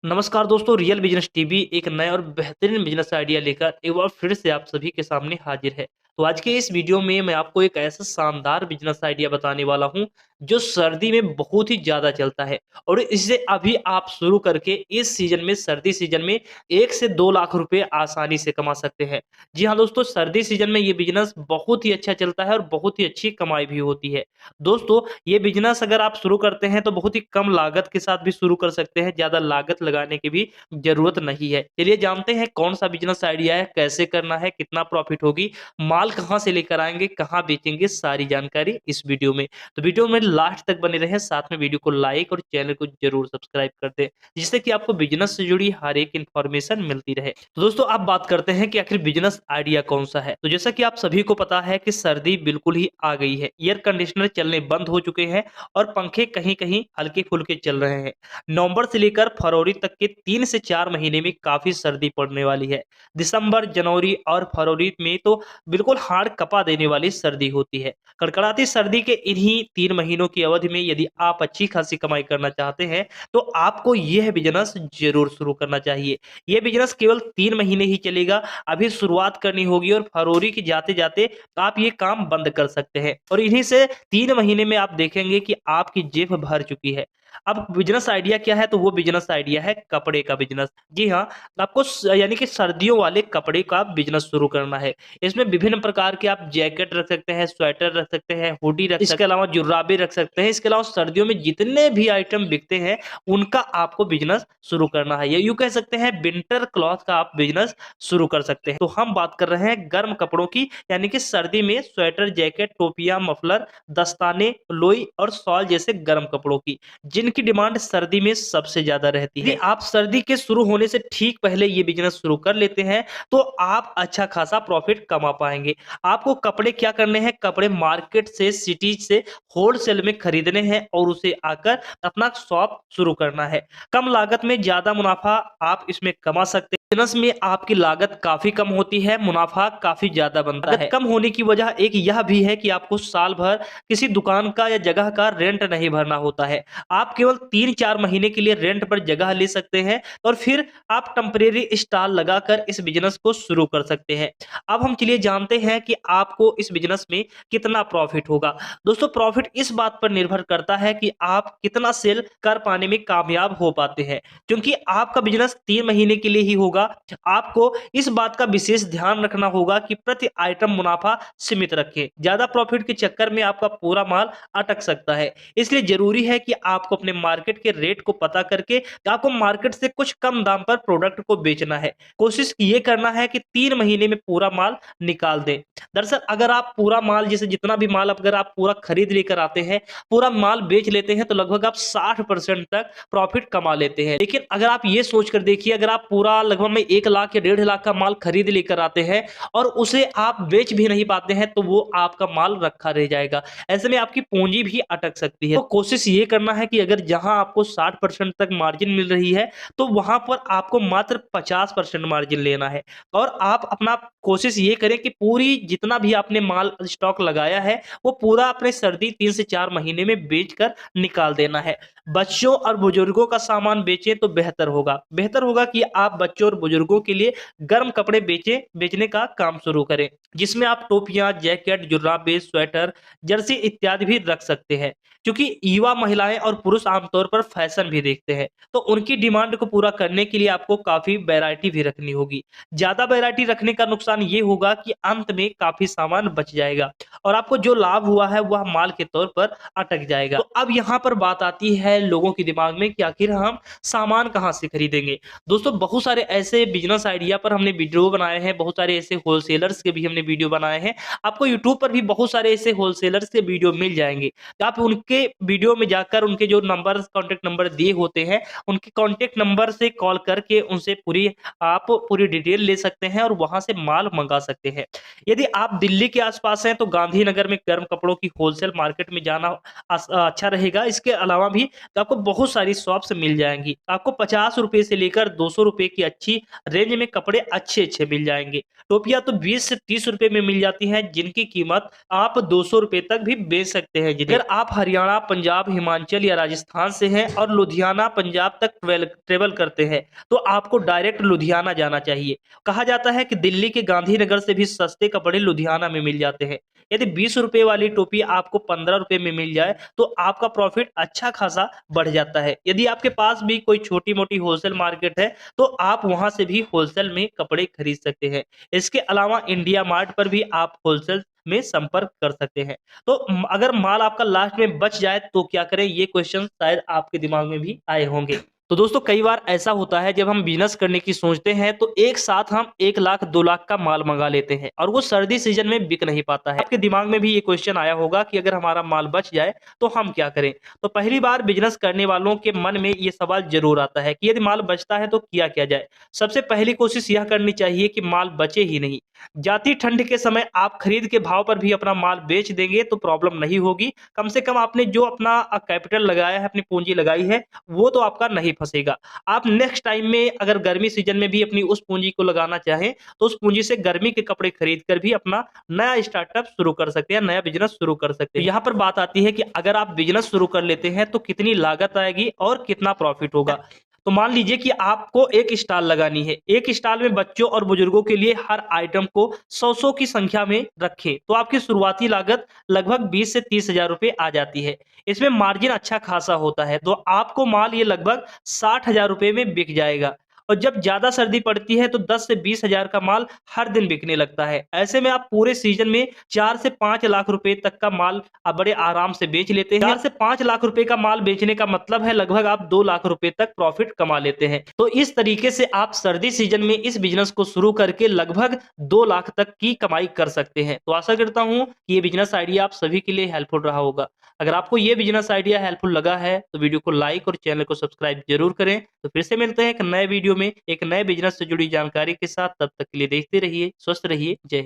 नमस्कार दोस्तों, real business TV एक नए और बेहतरीन बिजनेस आइडिया लेकर एक बार फिर से आप सभी के सामने हाजिर है। तो आज के इस वीडियो में मैं आपको एक ऐसा शानदार बिजनेस आइडिया बताने वाला हूं जो सर्दी में बहुत ही ज़्यादा चलता है और इसे अभी आप शुरू करके इस सीजन में सर्दी सीजन में 1 से 2 लाख रुपए आसानी से कमा सकते हैं। जी हाँ दोस्तों, सर्दी सीजन में ये बिजनेस बहुत ही अच्छा चलता है और बहुत ही अच्छी कमाई भी होती है। दोस्तों, ये बिज़नेस अगर आप शुरू करते हैं तो बहुत ही कम लागत के साथ भी शुरू कर सकते हैं, ज़्यादा लागत लगाने की भी ज़रूरत नहीं है। चलिए जानते हैं कौन-सा बिज़नेस आइडिया है, कैसे करना है, कितना प्रॉफ़िट होगी, माल कहाँ से लेकर आएँगे, कहाँ बेचेंगे, सारी जानकारी इस वीडियो में। तो वीडियो में लास्ट तक बने रहें, साथ में वीडियो को लाइक और चैनल को ज़रूर सब्सक्राइब कर दें, जिससे कि आपको बिज़नेस से जुड़ी हर एक इन्फॉर्मेशन मिलती रहे। तो दोस्तों अब बात करते हैं कि आखिर बिज़नेस आइडिया कौन-सा है। तो जैसा कि आप सभी को पता है कि सर्दी बिल्कुल ही आ गई है, एयर कंडीशनर चलने बंद हो चुके हैं और पंखे कहीं-कहीं हल्के-फुल्के चल रहे हैं। नवंबर से लेकर फरवरी तक के 3 से 4 महीने में काफ़ी सर्दी पड़ने वाली है। दिसंबर, जनवरी और फरवरी में तो बिल्कुल हाड़ कँपा देने वाली सर्दी होती है। कड़कड़ाती सर्दी के इन्हीं 3 महीनों की अवधि में यदि आप अच्छी खासी कमाई करना चाहते हैं, तो आपको यह बिज़नेस ज़रूर शुरू करना चाहिए। ये बिज़नेस केवल 3 महीने ही चलेगा, अभी शुरुआत करनी होगी और फरवरी के जाते-जाते आप ये काम बंद कर सकते हैं और इन्हीं से 3 महीने में आप देखेंगे कि आपकी जेब भर चुकी है। अब बिज़नेस आइडिया क्या है? तो वो बिज़नेस आइडिया है कपड़े का बिज़नेस। जी हाँ, आपको यानी कि सर्दियों वाले कपड़े का बिज़नेस शुरू करना है। इसमें विभिन्न प्रकार के आप जैकेट रख सकते हैं, स्वेटर रख सकते हैं, हुडी रख सकते हैं, इसके अलावा जुर्राबे रख सकते हैं। इसके अलावा सर्दियों में जितने भी आइटम बिकते हैं, उनका आपको बिज़नेस शुरू करना है। या यूँ कह सकते हैं विंटर क्लॉथ का आप बिज़नेस शुरू कर सकते हैं। तो हम बात कर रहे हैं गर्म कपड़ों की, यानी कि सर्दी में स्वेटर, जैकेट, टोपियाँ, मफलर, दस्ताने, लोई और शॉल जैसे गर्म कपड़ों की, जिनकी डिमांड सर्दी में सबसे ज़्यादा रहती है। यदि आप सर्दी के शुरू होने से ठीक पहले ये बिज़नेस शुरू कर लेते हैं, तो आप अच्छा खासा प्रॉफ़िट कमा पाएँगे। आपको कपड़े क्या करने हैं, कपड़े मार्केट से, सिटी से होलसेल में खरीदने हैं और उसे आकर अपना शॉप शुरू करना है। कम लागत में ज़्यादा मुनाफ़ा आप इसमें कमा सकते हैं। बिज़नेस में आपकी लागत काफ़ी कम होती है, मुनाफ़ा काफ़ी ज़्यादा बनता है। कम होने की वजह एक यह भी है कि आपको साल भर किसी दुकान का या जगह का रेंट नहीं भरना होता है। आप केवल 3-4 महीने के लिए रेंट पर जगह ले सकते हैं और फिर आप टेम्परेरी स्टॉल लगाकर इस बिज़नेस को शुरू कर सकते हैं। अब हम चलिए जानते हैं कि आपको इस बिज़नेस में कितना प्रॉफ़िट होगा। दोस्तों, प्रॉफ़िट इस बात पर निर्भर करता है कि आप कितना सेल कर पाने में कामयाब हो पाते हैं। क्योंकि आपका बिज़नेस 3 महीने के लिए ही होगा, आपको इस बात का विशेष ध्यान रखना होगा कि प्रति आइटम मुनाफ़ा सीमित रखें। ज़्यादा प्रॉफ़िट के चक्कर में आपका पूरा माल अटक सकता है। इसलिए ज़रूरी है कि आपको अपने मार्केट के रेट को पता करके आपको मार्केट से कुछ कम दाम पर प्रोडक्ट को बेचना है। कोशिश ये करना है कि 3 महीने में पूरा माल निकाल दें। दरअसल अगर आप पूरा माल जैसे जितना भी माल अगर आप पूरा खरीद लेकर आते हैं, पूरा माल बेच लेते हैं तो लगभग आप 60% तक प्रॉफ़िट कमा लेते हैं। लेकिन अगर आप ये सोच कर देखिए, अगर आप पूरा लगभग में 1 लाख या 1.5 लाख का माल खरीद लेकर आते हैं और उसे आप बेच भी नहीं पाते हैं, तो वो आपका माल रखा रह जाएगा। ऐसे में आपकी पूँजी भी अटक सकती है। तो कोशिश ये करना है कि अगर जहाँ आपको 60% तक मार्जिन मिल रही है, तो वहाँ पर आपको मात्र 50% मार्जिन लेना है और आप अपना कोशिश ये करें कि पूरी जितना भी आपने माल स्टॉक लगाया है, वो पूरा अपने सर्दी 3 से 4 महीने में बेचकर निकाल देना है। बच्चों और बुजुर्गों का सामान बेचें तो बेहतर होगा। बेहतर होगा कि आप बच्चों और बुजुर्गों के लिए गर्म कपड़े बेचने का काम शुरू करें, जिसमें आप टोपियाँ, जैकेट, जुर्राबे, स्वेटर, जर्सी इत्यादि भी रख सकते हैं। क्योंकि युवा महिलाएं और पुरुष आमतौर पर फैशन भी देखते हैं, तो उनकी डिमांड को पूरा करने के लिए आपको काफ़ी वैरायटी भी रखनी होगी। ज़्यादा वैरायटी रखने का नुकसान ये होगा कि अंत में काफ़ी सामान बच जाएगा और आपको जो लाभ हुआ है वह माल के तौर पर अटक जाएगा। तो अब यहाँ पर बात आती है लोगों के दिमाग में कि आखिर हम सामान कहाँ से खरीदेंगे? दोस्तों, बहुत सारे ऐसे बिज़नेस आइडिया पर हमने वीडियो बनाए हैं, बहुत सारे ऐसे होलसेलर्स के भी हमने वीडियो बनाए हैं। आपको यूट्यूब पर भी बहुत सारे ऐसे होलसेलर्स के वीडियो मिल जाएँगे। आप उनके वीडियो में जाकर उनके जो नंबर कॉन्टैक्ट नंबर दिए होते हैं, उनके कॉन्टैक्ट नंबर से कॉल करके उनसे पूरी डिटेल ले सकते हैं और वहाँ से माल मँगा सकते हैं। यदि आप दिल्ली के आस-पास हैं तो गांधीनगर में गर्म कपड़ों की होलसेल मार्केट में जाना अच्छा रहेगा। इसके अलावा भी आपको बहुत सारी शॉप्स मिल जाएँगी। आपको ₹50 से लेकर ₹200 की अच्छी रेंज में कपड़े अच्छे-अच्छे मिल जाएँगे। टोपियाँ तो 20 से ₹30 में मिल जाती हैं, जिनकी कीमत आप ₹200 तक भी बेच सकते हैं जिन्हें। अगर आप हरियाणा, पंजाब, हिमाचल या राजस्थान से हैं और लुधियाना पंजाब तक ट्रेवल करते हैं, तो आपको डायरेक्ट लुधियाना जाना चाहिए। कहा जाता है कि दिल्ली के गांधीनगर से भी सस्ते कपड़े लुधियाना में मिल जाते हैं। यदि ₹20 वाली टोपी आपको ₹15 में मिल जाए, तो आपका प्रॉफिट अच्छा खासा बढ़ जाता है। यदि आपके पास भी कोई छोटी-मोटी होलसेल मार्केट है, तो आप वहाँ से भी होलसेल में कपड़े खरीद सकते हैं। इसके अलावा इंडिया मार्ट पर भी आप होलसेल में संपर्क कर सकते हैं। तो अगर माल आपका लास्ट में बच जाए तो क्या करें? ये क्वेश्चन शायद आपके दिमाग में भी आए होंगे। तो दोस्तों कई बार ऐसा होता है जब हम बिज़नेस करने की सोचते हैं तो एक साथ हम 1 लाख 2 लाख का माल मँगा लेते हैं और वो सर्दी सीज़न में बिक नहीं पाता है। आपके दिमाग में भी ये क्वेश्चन आया होगा कि अगर हमारा माल बच जाए तो हम क्या करें? तो पहली बार बिज़नेस करने वालों के मन में ये सवाल ज़रूर आता है कि यदि माल बचता है तो किया जाए? सबसे पहली कोशिश यह करनी चाहिए कि माल बचे ही नहीं। जाती ठंड के समय आप खरीद के भाव पर भी अपना माल बेच देंगे तो प्रॉब्लम नहीं होगी। कम से कम आपने जो अपना कैपिटल लगाया है, अपनी पूँजी लगाई है, वो तो आपका नहीं फँसेगा। आप नेक्स्ट टाइम में अगर गर्मी सीज़न में भी अपनी उस पूँजी को लगाना चाहें, तो उस पूँजी से गर्मी के कपड़े खरीद कर भी अपना नया स्टार्टअप शुरू कर सकते हैं, नया बिज़नेस शुरू कर सकते हैं। यहाँ पर बात आती है कि अगर आप बिज़नेस शुरू कर लेते हैं, तो कितनी लागत आएगी और कितना प्रॉफ़िट होगा। तो मान लीजिए कि आपको एक स्टॉल लगानी है। एक स्टॉल में बच्चों और बुजुर्गों के लिए हर आइटम को 100-100 की संख्या में रखें, तो आपकी शुरुआती लागत लगभग 20 से 30 हज़ार रुपए आ जाती है। इसमें मार्जिन अच्छा खासा होता है, तो आपको माल ये लगभग 60 हज़ार रुपए में बिक जाएगा। और जब ज़्यादा सर्दी पड़ती है, तो 10 से 20 हज़ार का माल हर दिन बिकने लगता है। ऐसे में आप पूरे सीज़न में 4 से 5 लाख रुपए तक का माल बड़े आराम से बेच लेते हैं। 4 से 5 लाख रुपए का माल बेचने का मतलब है लगभग आप 2 लाख रुपए तक प्रॉफिट कमा लेते हैं। तो इस तरीके से आप सर्दी सीजन में इस बिज़नेस को शुरू करके लगभग 2 लाख तक की कमाई कर सकते हैं। तो आशा करता हूँ कि ये बिज़नेस आइडिया आप सभी के लिए हेल्पफुल रहा होगा। अगर आपको ये बिज़नेस आइडिया हेल्पफुल लगा है, तो वीडियो को लाइक और चैनल को सब्सक्राइब ज़रूर करें। तो फिर से मिलते हैं एक नए वीडियो में, एक नए बिज़नेस से जुड़ी जानकारी के साथ। तब तक के लिए देखते रहिए, स्वस्थ रहिए। जय हिंद।